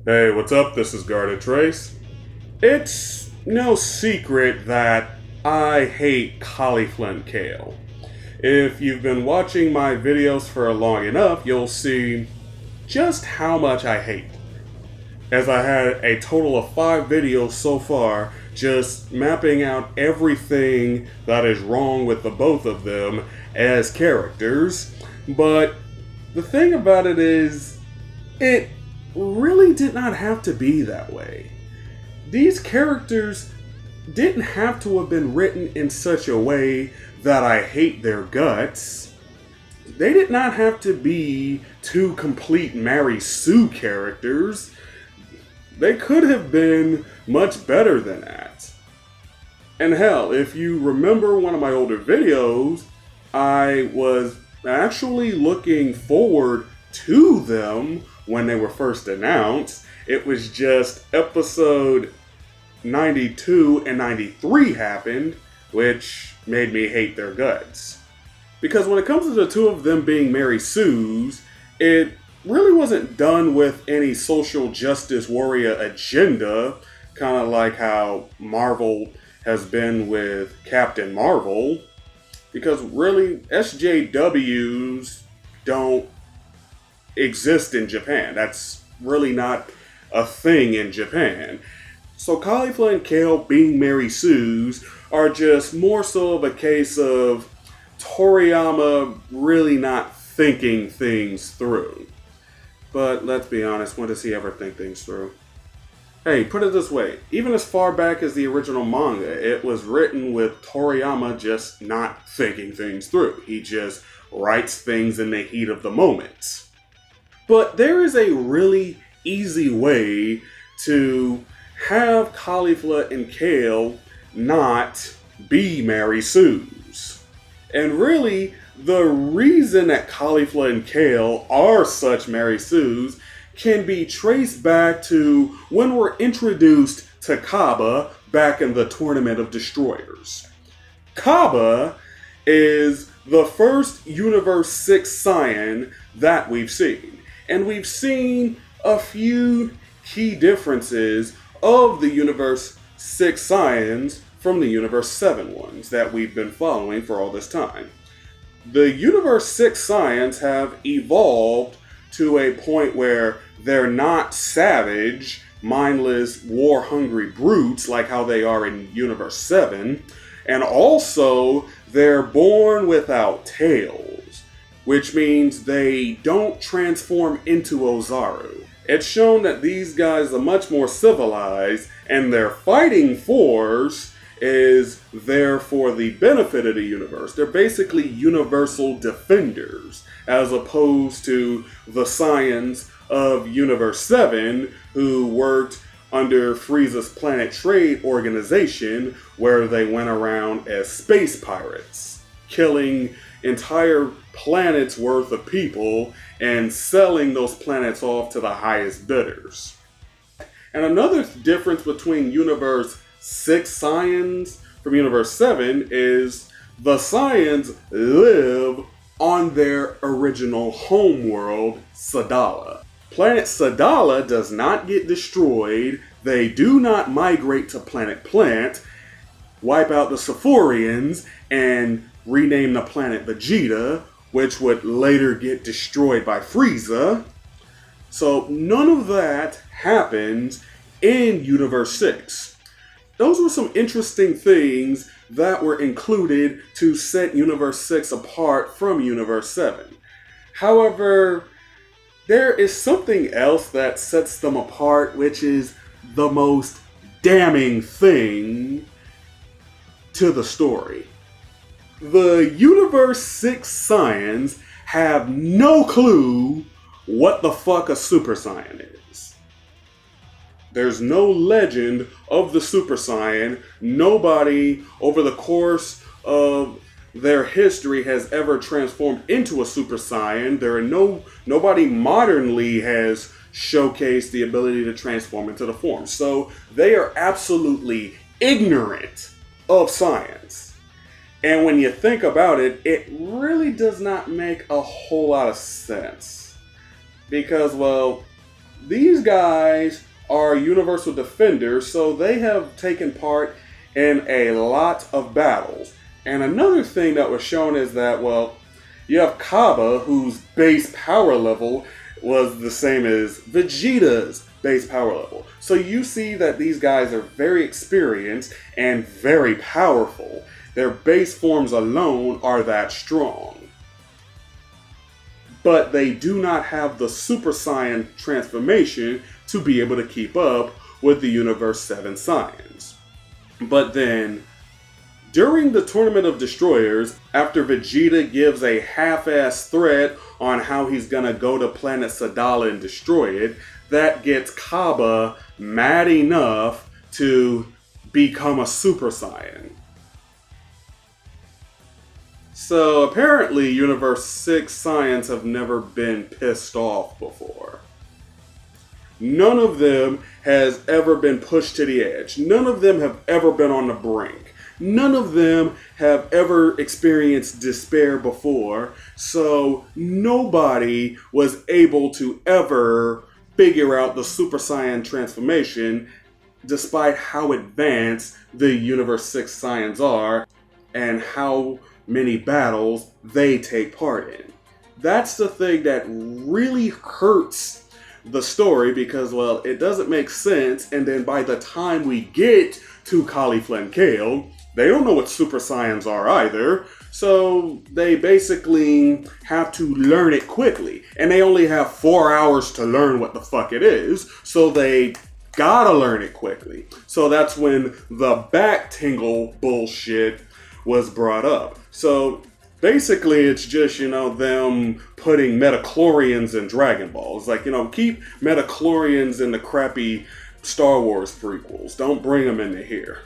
Hey, what's up? This is Gardetrace. It's no secret that I hate Caulifla and Kale. If you've been watching my videos for long enough, you'll see just how much I hate. As I had a total of 5 videos so far, just mapping out everything that is wrong with the both of them as characters. But the thing about it is, it really did not have to be that way. These characters didn't have to have been written in such a way that I hate their guts. They did not have to be two complete Mary Sue characters. They could have been much better than that. And hell, if you remember one of my older videos, I was actually looking forward to them when they were first announced. It was just episode 92 and 93 happened, which made me hate their guts. Because when it comes to the two of them being Mary Sue's, it really wasn't done with any social justice warrior agenda, kind of like how Marvel has been with Captain Marvel. Because really, SJWs don't exist in Japan. That's really not a thing in Japan. So Caulifla and Kale being Mary Sue's are just more so of a case of Toriyama really not thinking things through. But let's be honest, when does he ever think things through? Hey, put it this way, even as far back as the original manga, it was written with Toriyama just not thinking things through. He just writes things in the heat of the moment. But there is a really easy way to have Caulifla and Kale not be Mary Sue's. And really, the reason that Caulifla and Kale are such Mary Sue's can be traced back to when we're introduced to Kaba back in the Tournament of Destroyers. Kaba is the first Universe 6 Saiyan that we've seen. And we've seen a few key differences of the Universe 6 Saiyans from the Universe 7 ones that we've been following for all this time. The Universe 6 Saiyans have evolved to a point where they're not savage, mindless, war-hungry brutes like how they are in Universe 7, and also they're born without tails, which means they don't transform into Ozaru. It's shown that these guys are much more civilized, and their fighting force is there for the benefit of the universe. They're basically universal defenders, as opposed to the Saiyans of Universe 7, who worked under Frieza's Planet Trade Organization, where they went around as space pirates, killing entire planets worth of people and selling those planets off to the highest bidders. And another difference between Universe 6 Saiyans from Universe 7 is the Saiyans live on their original homeworld, Sadala. Planet Sadala does not get destroyed. They do not migrate to Planet Plant, wipe out the Sephorians, and rename the planet Vegeta, which would later get destroyed by Frieza. So none of that happens in Universe 6. Those were some interesting things that were included to set Universe 6 apart from Universe 7. However, there is something else that sets them apart, which is the most damning thing to the story. The Universe 6 Saiyans have no clue what the fuck a Super Saiyan is. There's no legend of the Super Saiyan. Nobody over the course of their history has ever transformed into a Super Saiyan. Nobody modernly has showcased the ability to transform into the form. So they are absolutely ignorant of science. And when you think about it, it really does not make a whole lot of sense. Because, well, these guys are universal defenders, so they have taken part in a lot of battles. And another thing that was shown is that, well, you have Kaba, whose base power level was the same as Vegeta's base power level. So you see that these guys are very experienced and very powerful. Their base forms alone are that strong. But they do not have the Super Saiyan transformation to be able to keep up with the Universe 7 Saiyans. But then, during the Tournament of Destroyers, after Vegeta gives a half-ass threat on how he's gonna go to planet Sadala and destroy it, that gets Kaba mad enough to become a Super Saiyan. So apparently Universe 6 Saiyans have never been pissed off before. None of them has ever been pushed to the edge. None of them have ever been on the brink. None of them have ever experienced despair before, so nobody was able to ever figure out the Super Saiyan transformation despite how advanced the Universe 6 Saiyans are and how many battles they take part in. That's the thing that really hurts the story because, well, it doesn't make sense, and then by the time we get to Caulifla and Kale, they don't know what Super Saiyans are either, so they basically have to learn it quickly. And they only have 4 hours to learn what the fuck it is, so they gotta learn it quickly. So that's when the back tingle bullshit was brought up. So basically it's just, them putting metachlorians in Dragon Ball. It's like, keep metachlorians in the crappy Star Wars prequels. Don't bring them into here.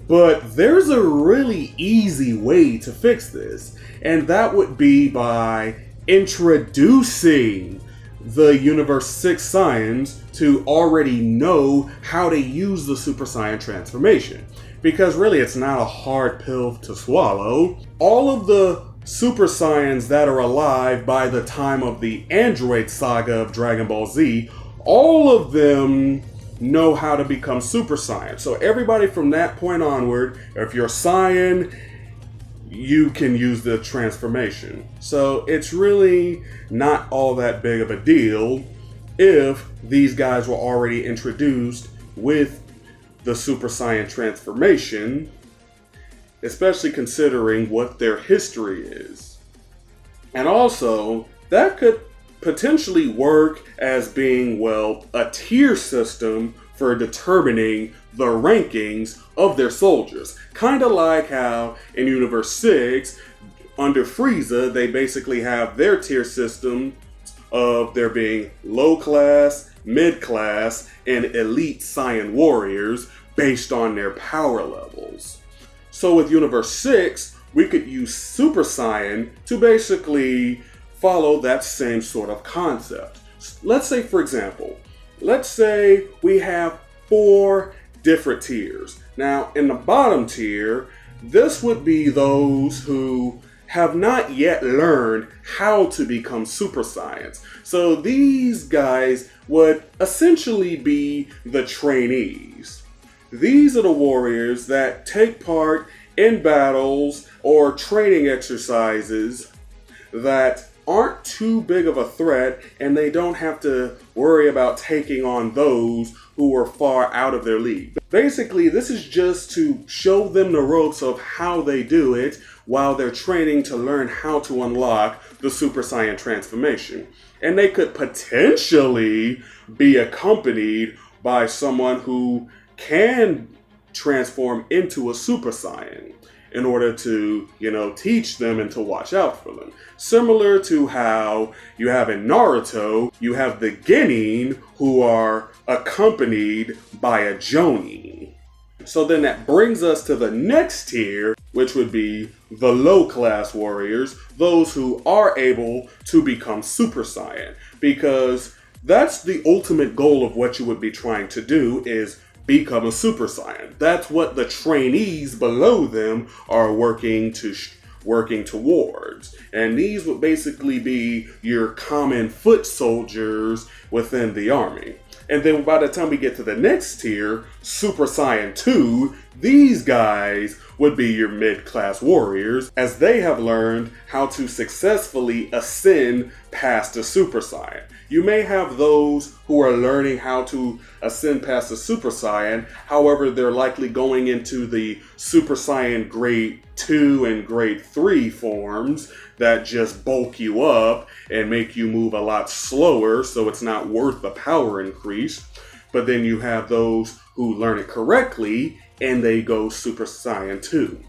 But there's a really easy way to fix this, and that would be by introducing the Universe 6 Saiyans to already know how to use the Super Saiyan transformation. Because really it's not a hard pill to swallow. All of the Super Saiyans that are alive by the time of the Android saga of Dragon Ball Z, all of them know how to become Super Saiyan. So everybody from that point onward, if you're Saiyan, you can use the transformation. So it's really not all that big of a deal if these guys were already introduced with the Super Saiyan transformation, especially considering what their history is. And also, that could potentially work as being, well, a tier system for determining the rankings of their soldiers. Kind of like how in Universe 6, under Frieza, they basically have their tier system of there being low class, mid class, and elite Saiyan warriors based on their power levels. So with Universe 6, we could use Super Saiyan to basically follow that same sort of concept. Let's say, for example, let's say we have 4 different tiers. Now, in the bottom tier, this would be those who have not yet learned how to become Super Saiyans. So these guys would essentially be the trainees. These are the warriors that take part in battles or training exercises that aren't too big of a threat, and they don't have to worry about taking on those who are far out of their league. Basically, this is just to show them the ropes of how they do it while they're training to learn how to unlock the Super Saiyan transformation. And they could potentially be accompanied by someone who can transform into a Super Saiyan in order to, teach them and to watch out for them. Similar to how you have in Naruto, you have the Genin who are accompanied by a Jonin. So then that brings us to the next tier, which would be the low class warriors, those who are able to become Super Saiyan. Because that's the ultimate goal of what you would be trying to do, is become a Super Saiyan. That's what the trainees below them are working to working towards. And these would basically be your common foot soldiers within the army. And then by the time we get to the next tier, Super Saiyan 2, these guys would be your mid-class warriors, as they have learned how to successfully ascend past the Super Saiyan. You may have those who are learning how to ascend past the Super Saiyan, however, they're likely going into the Super Saiyan Grade 2 and Grade 3 forms that just bulk you up and make you move a lot slower, so it's not worth the power increase. But then you have those who learn it correctly and they go Super Saiyan 2.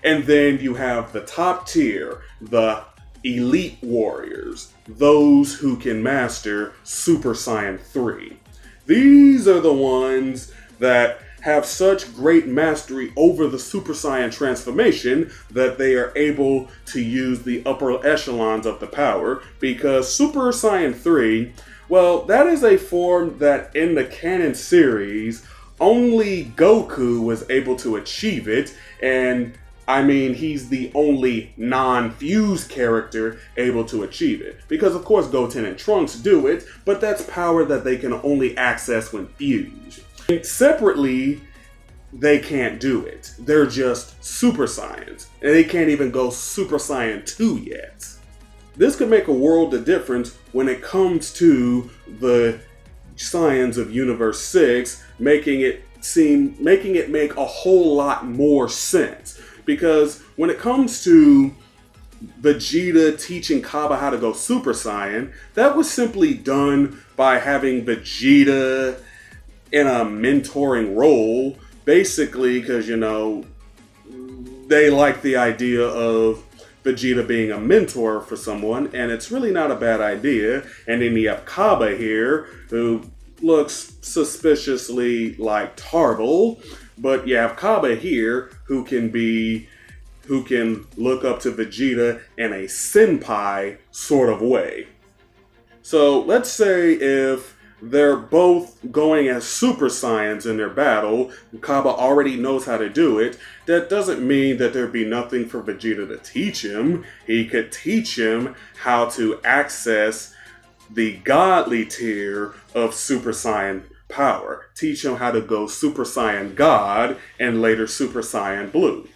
And then you have the top tier, the Elite Warriors, those who can master Super Saiyan 3. These are the ones that have such great mastery over the Super Saiyan transformation that they are able to use the upper echelons of the power, because Super Saiyan 3, well, that is a form that in the canon series, only Goku was able to achieve it, and I mean, he's the only non-fused character able to achieve it. Because of course Goten and Trunks do it, but that's power that they can only access when fused. And separately, they can't do it. They're just Super Saiyans. And they can't even go Super Saiyan 2 yet. This could make a world of difference when it comes to the Saiyans of Universe 6, making it make a whole lot more sense. Because when it comes to Vegeta teaching Kaba how to go Super Saiyan, that was simply done by having Vegeta in a mentoring role, basically because, you know, they like the idea of Vegeta being a mentor for someone, and it's really not a bad idea. And then you have Kaba here, who looks suspiciously like Tarble, but you have Kaba here who can look up to Vegeta in a senpai sort of way. So let's say if they're both going as Super Saiyans in their battle, Kaba already knows how to do it, that doesn't mean that there'd be nothing for Vegeta to teach him. He could teach him how to access the godly tier of Super Saiyan power. Teach him how to go Super Saiyan God and later Super Saiyan Blue.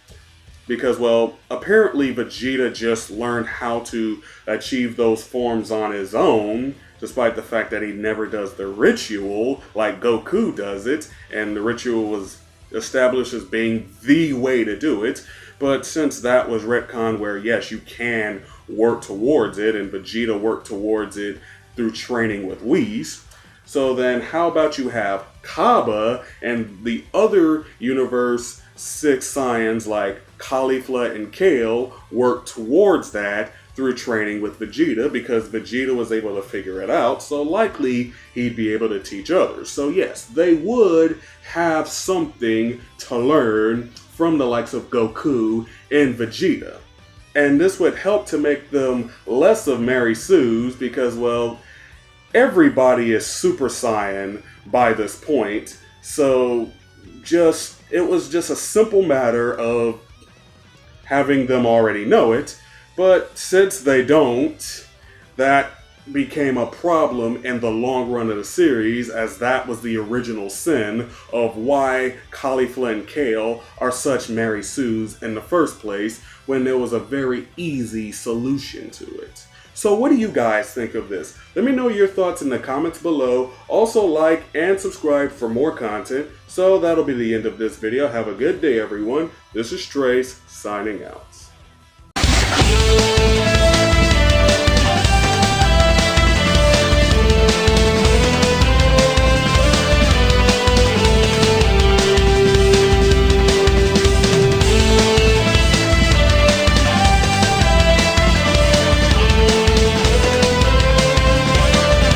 Because, well, apparently Vegeta just learned how to achieve those forms on his own, despite the fact that he never does the ritual like Goku does it, and the ritual was established as being the way to do it. But since that was retconned where, yes, you can work towards it, and Vegeta worked towards it through training with Whis, so then how about you have Kaba and the other Universe 6 Saiyans like Caulifla and Kale work towards that through training with Vegeta, because Vegeta was able to figure it out, so likely he'd be able to teach others. So yes, they would have something to learn from the likes of Goku and Vegeta. And this would help to make them less of Mary Sue's, because, well, everybody is Super Saiyan by this point, so it was just a simple matter of having them already know it. But since they don't, that became a problem in the long run of the series, as that was the original sin of why Caulifla and Kale are such Mary Sue's in the first place, when there was a very easy solution to it. So what do you guys think of this? Let me know your thoughts in the comments below. Also like and subscribe for more content. So that'll be the end of this video. Have a good day, everyone. This is Trace, signing out.